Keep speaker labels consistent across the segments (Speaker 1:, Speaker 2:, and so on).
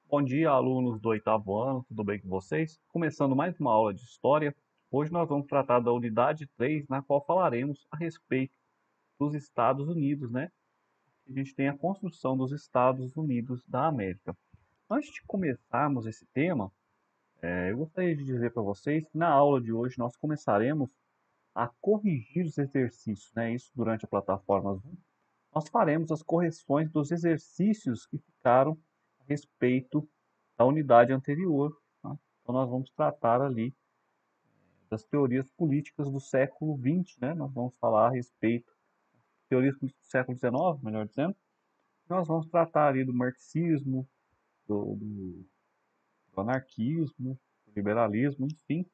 Speaker 1: Bom dia, alunos do oitavo ano, tudo bem com vocês? Começando mais uma aula de História. Hoje nós vamos tratar da unidade 3, na qual falaremos a respeito dos Estados Unidos, né? A gente tem a construção dos Estados Unidos da América. Antes de começarmos esse tema, eu gostaria de dizer para vocês que na aula de hoje nós começaremos a corrigir os exercícios, né? Isso durante a plataforma Zoom. Nós faremos as correções dos exercícios que ficaram a respeito da unidade anterior, tá? Então nós vamos tratar ali das teorias políticas do século XX, né? Nós vamos falar a respeito de teorias políticas do século XIX, melhor dizendo. Nós vamos tratar ali do marxismo, do anarquismo, do liberalismo, enfim.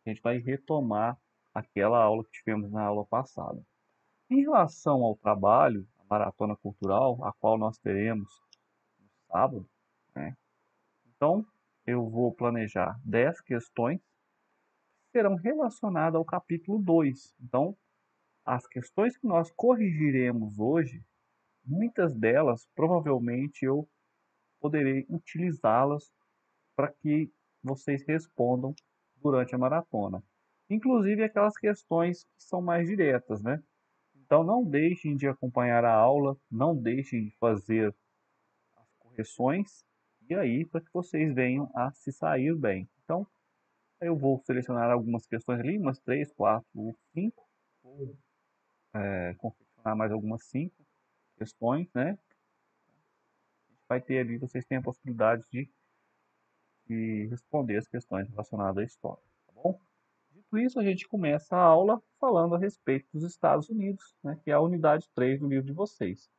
Speaker 1: A gente vai retomar aquela aula que tivemos na aula passada. Em relação ao trabalho, a maratona cultural, a qual nós teremos no sábado, né? Então, eu vou planejar 10 questões que serão relacionadas ao capítulo 2. Então, as questões que nós corrigiremos hoje, muitas delas provavelmente eu poderei utilizá-las para que vocês respondam durante a maratona. Inclusive aquelas questões que são mais diretas, né? Então não deixem de acompanhar a aula, não deixem de fazer as correções e aí para que vocês venham a se sair bem. Então eu vou selecionar algumas questões ali, umas 3, 4 ou 5. Vou confeccionar mais algumas 5 questões, né? A gente vai ter ali, vocês têm a possibilidade de responder as questões relacionadas à história, tá bom? Dito isso, a gente começa a aula falando a respeito dos Estados Unidos, né, que é a unidade 3 do livro de vocês.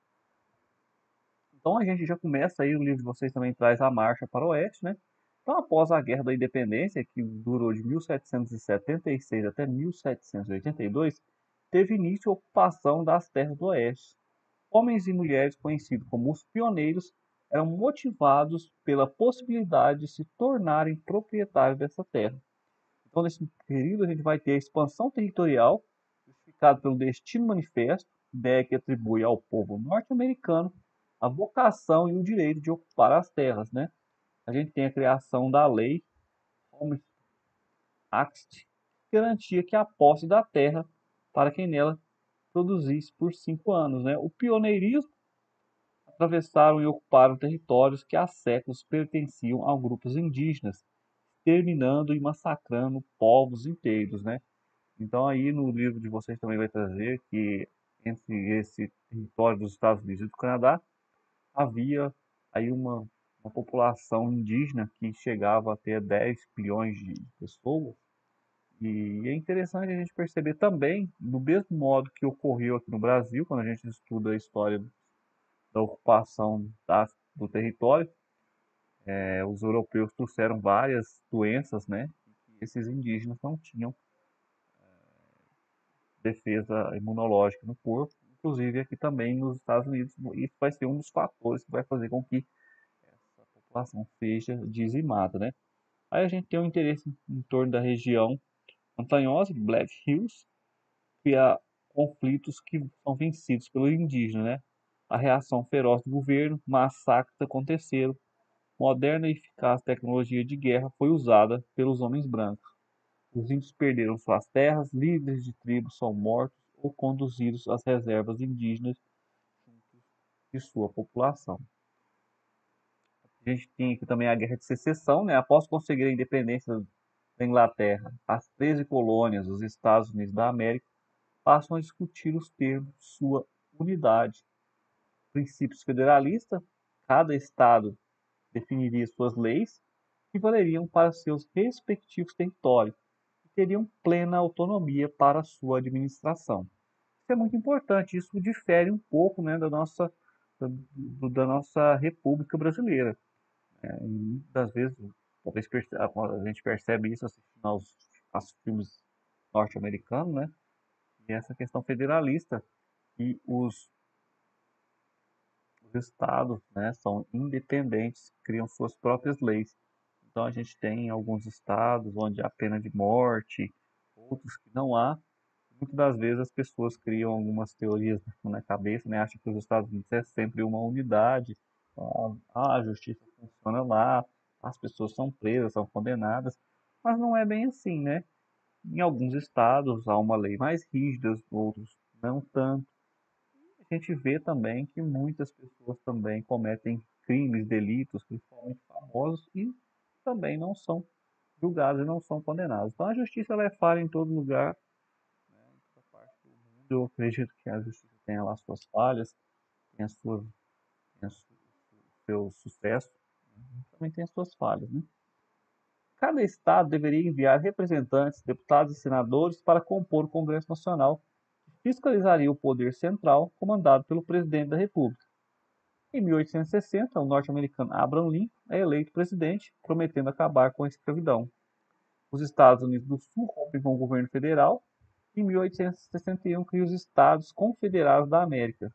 Speaker 1: Então a gente já começa aí, o livro de vocês também traz a marcha para o oeste, né? Então, após a Guerra da Independência, que durou de 1776 até 1782, teve início a ocupação das terras do oeste. Homens e mulheres conhecidos como os pioneiros eram motivados pela possibilidade de se tornarem proprietários dessa terra. Então, nesse período, a gente vai ter a expansão territorial, justificada pelo Destino Manifesto, ideia que atribui ao povo norte-americano a vocação e o direito de ocupar as terras, né? A gente tem a criação da lei Home Act, que garantia que a posse da terra para quem nela produzisse por 5 anos, né? O pioneirismo atravessaram e ocuparam territórios que há séculos pertenciam a grupos indígenas, terminando e massacrando povos inteiros, né? Então aí no livro de vocês também vai trazer que entre esse território dos Estados Unidos e do Canadá havia aí uma população indígena que chegava a ter 10 milhões de pessoas. E é interessante a gente perceber também, do mesmo modo que ocorreu aqui no Brasil, quando a gente estuda a história da ocupação do território, os europeus trouxeram várias doenças, né? E esses indígenas não tinham defesa imunológica no corpo, inclusive aqui também nos Estados Unidos. Isso vai ser um dos fatores que vai fazer com que essa população seja dizimada, né? Aí a gente tem um interesse em torno da região montanhosa, Black Hills, que há conflitos que são vencidos pelo indígena, né? A reação feroz do governo, massacres aconteceram, moderna e eficaz tecnologia de guerra foi usada pelos homens brancos. Os índios perderam suas terras, líderes de tribos são mortos ou conduzidos às reservas indígenas de sua população. A gente tem aqui também a Guerra de Secessão, né? Após conseguir a independência da Inglaterra, as 13 colônias dos Estados Unidos da América passam a discutir os termos de sua unidade. Princípios federalistas, cada estado definiria suas leis que valeriam para seus respectivos territórios e teriam plena autonomia para sua administração. Isso é muito importante, isso difere um pouco, né, da nossa República Brasileira. E muitas vezes, talvez a gente percebe isso assistindo aos filmes norte-americanos, né? E essa questão federalista e os estados, né, são independentes, criam suas próprias leis. Então a gente tem alguns estados onde há pena de morte, outros que não há. Muitas das vezes as pessoas criam algumas teorias na cabeça, né, acham que os Estados Unidos é sempre uma unidade, a justiça funciona lá, as pessoas são presas, são condenadas, mas não é bem assim, né? Em alguns estados há uma lei mais rígida, outros não tanto. A gente vê também que muitas pessoas também cometem crimes, delitos, principalmente famosos, e também não são julgados e não são condenados. Então a justiça ela é falha em todo lugar, né, em toda parte do mundo. Eu acredito que a justiça tem lá suas falhas, tem, tem o seu sucesso, né, também tem as suas falhas, né? Cada estado deveria enviar representantes, deputados e senadores para compor o Congresso Nacional, que fiscalizaria o poder central comandado pelo presidente da República. Em 1860, o norte-americano Abraham Lincoln é eleito presidente, prometendo acabar com a escravidão. Os Estados Unidos do Sul rompem com o governo federal. Em 1861, cria os Estados Confederados da América.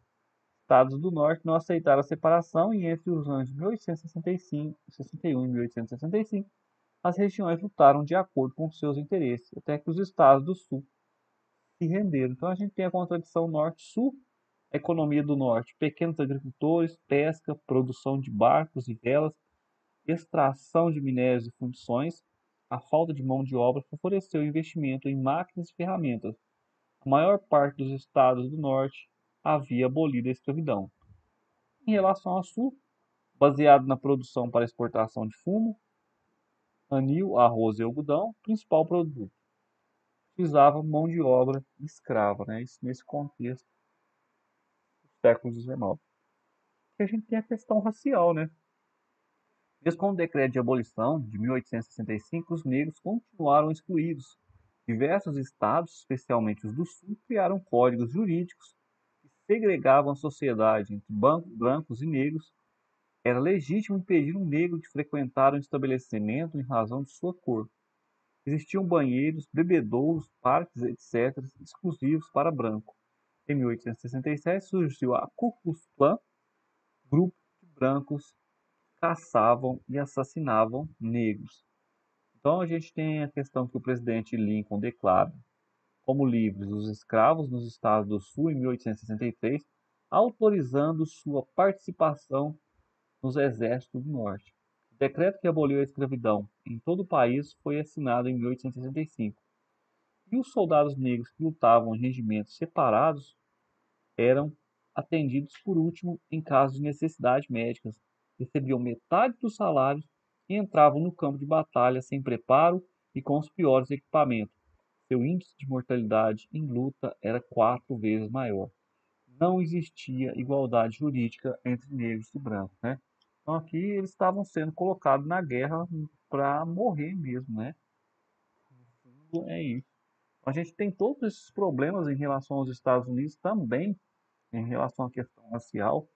Speaker 1: Estados do Norte não aceitaram a separação e entre os anos de 1861 e 1865, as regiões lutaram de acordo com seus interesses, até que os estados do Sul se renderam. Então a gente tem a contradição Norte-Sul, a economia do Norte, pequenos agricultores, pesca, produção de barcos e velas, extração de minérios e fundições. A falta de mão de obra favoreceu o investimento em máquinas e ferramentas. A maior parte dos estados do Norte havia abolido a escravidão. Em relação ao Sul, baseado na produção para exportação de fumo, anil, arroz e algodão, principal produto. Utilizava mão de obra escrava, né? Isso nesse contexto do século XIX. E a gente tem a questão racial, né? Mesmo com o decreto de abolição de 1865, os negros continuaram excluídos. Diversos estados, especialmente os do Sul, criaram códigos jurídicos que segregavam a sociedade entre brancos e negros. Era legítimo impedir um negro de frequentar um estabelecimento em razão de sua cor. Existiam banheiros, bebedouros, parques, etc., exclusivos para branco. Em 1867 surgiu a Ku Klux Klan, grupo de brancos caçavam e assassinavam negros. Então a gente tem a questão que o presidente Lincoln declara como livres os escravos nos estados do Sul em 1863, autorizando sua participação nos exércitos do Norte. O decreto que aboliu a escravidão em todo o país foi assinado em 1865. E os soldados negros que lutavam em regimentos separados eram atendidos por último em caso de necessidades médicas, recebiam metade dos salários e entravam no campo de batalha sem preparo e com os piores equipamentos. Seu índice de mortalidade em luta era 4 vezes maior. Não existia igualdade jurídica entre negros e brancos, né? Então aqui eles estavam sendo colocados na guerra para morrer mesmo, né? É isso. A gente tem todos esses problemas em relação aos Estados Unidos também, em relação à questão racial,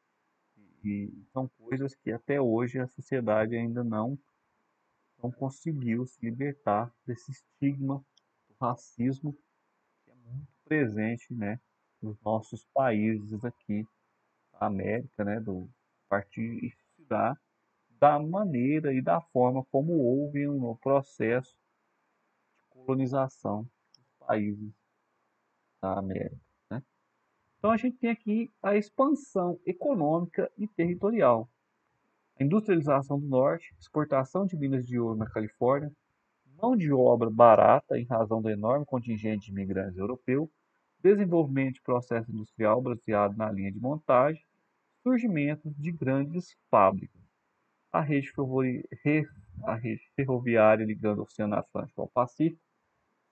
Speaker 1: e são coisas que até hoje a sociedade ainda não conseguiu se libertar desse estigma do racismo que é muito presente, né, nos nossos países aqui da América, né, do partir e se dá da maneira e da forma como houve no processo de colonização dos países da América, né? Então a gente tem aqui a expansão econômica e territorial. A industrialização do norte, exportação de minas de ouro na Califórnia, mão de obra barata em razão do enorme contingente de imigrantes europeus, desenvolvimento de processo industrial baseado na linha de montagem, surgimento de grandes fábricas. A rede, a rede ferroviária ligando o Oceano Atlântico ao Pacífico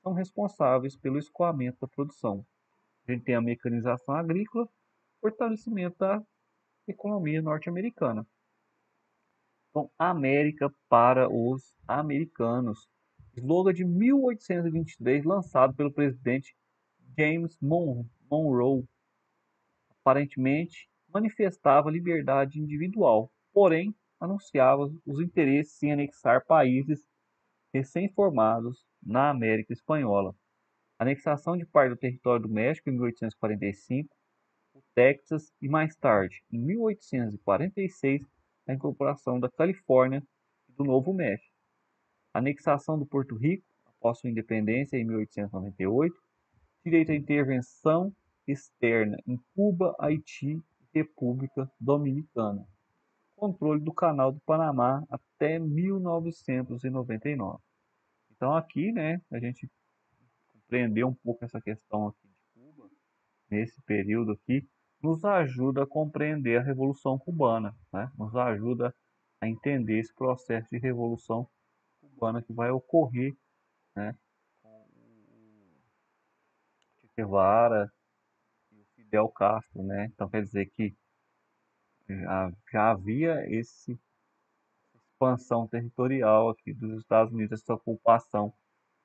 Speaker 1: são responsáveis pelo escoamento da produção. A gente tem a mecanização agrícola, fortalecimento da economia norte-americana. Então, América para os americanos. Slogan de 1823, lançado pelo presidente James Monroe, aparentemente manifestava liberdade individual, porém anunciava os interesses em anexar países recém-formados na América Espanhola. Anexação de parte do território do México em 1845, o Texas e mais tarde, em 1846, a incorporação da Califórnia e do Novo México. Anexação do Porto Rico, após sua independência em 1898, direito à intervenção externa em Cuba, Haiti e República Dominicana. controle do Canal do Panamá até 1999. Então aqui, né, a gente compreender um pouco essa questão aqui de Cuba, nesse período aqui, nos ajuda a compreender a Revolução Cubana, né? Nos ajuda a entender esse processo de Revolução Cubana que vai ocorrer, né, com o Che Guevara e o Fidel Castro, né? Então quer dizer que já havia essa expansão territorial aqui dos Estados Unidos, essa ocupação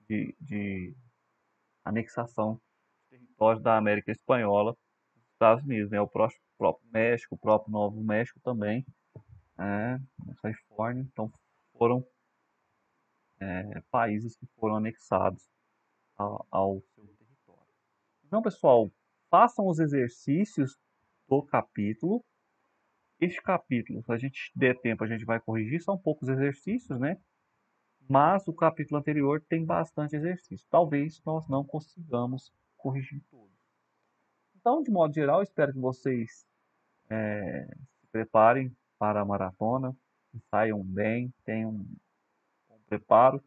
Speaker 1: de anexação de territórios da América Espanhola dos Estados Unidos, né? O próprio México, o próprio Novo México também, né? A Califórnia, então foram países que foram anexados ao seu território. Então, pessoal, façam os exercícios do capítulo. Este capítulo, se a gente der tempo, a gente vai corrigir, são poucos exercícios, né? Mas o capítulo anterior tem bastante exercício. Talvez nós não consigamos corrigir todos. Então, de modo geral, espero que vocês se preparem para a maratona, saiam bem, tenham um bom preparo.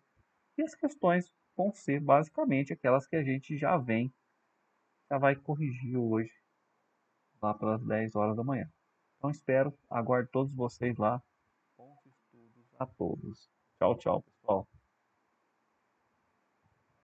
Speaker 1: E as questões vão ser basicamente aquelas que a gente já vai corrigir hoje, lá pelas 10 horas da manhã. Então, espero, aguardo todos vocês lá. Bons estudos a todos. Tchau, tchau, pessoal.